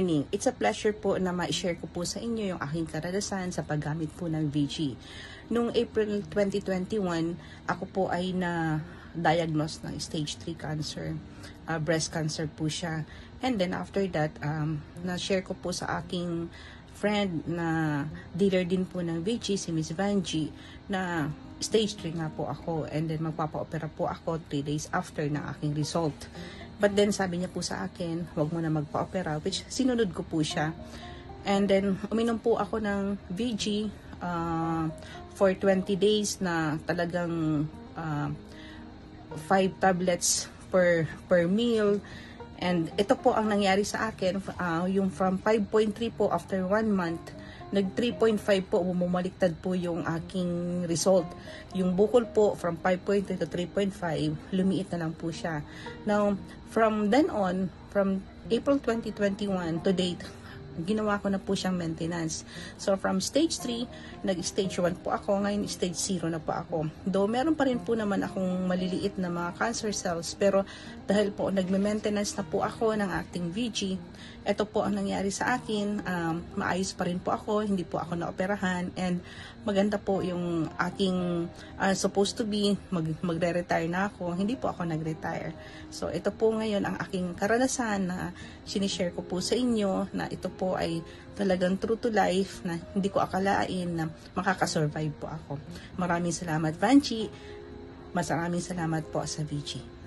morning. It's a pleasure po na ma-share ko po sa inyo yung aking karanasan sa paggamit po ng VG. Noong April 2021, ako po ay na-diagnose ng stage 3 cancer. Breast cancer po siya. And then after that, na-share ko po sa aking friend na dealer din po ng VG, si Miss Vanji, na stage 3 nga po ako. And then magpapa-opera po ako 3 days after na aking result. But then sabi niya po sa akin, huwag mo na magpa-opera, which sinunod ko po siya. And then uminom po ako ng VG for 20 days na talagang 5 tablets per meal. And ito po ang nangyari sa akin, yung from 5.3 po after 1 month, nag 3.5 po, bumaliktad po yung aking result. Yung bukol po, from 5.3 to 3.5, lumiit na lang po siya. Now, from then on, from April 2021 to date, ginawa ko na po siyang maintenance. So, from stage 3, nag-stage 1 po ako, ngayon stage 0 na po ako. Though, meron pa rin po naman akong maliliit na mga cancer cells, pero dahil po nagme-maintenance na po ako ng acting VG, ito po ang nangyari sa akin, maayos pa rin po ako, hindi po ako naoperahan, and maganda po yung aking supposed to be, magre-retire na ako, hindi po ako nag-retire. So, ito po ngayon ang aking karanasan na sinishare ko po sa inyo, na ito po ay talagang true to life, na hindi ko akalain na makakasurvive po ako. Maraming salamat, Vanchi. Maraming salamat po sa VG.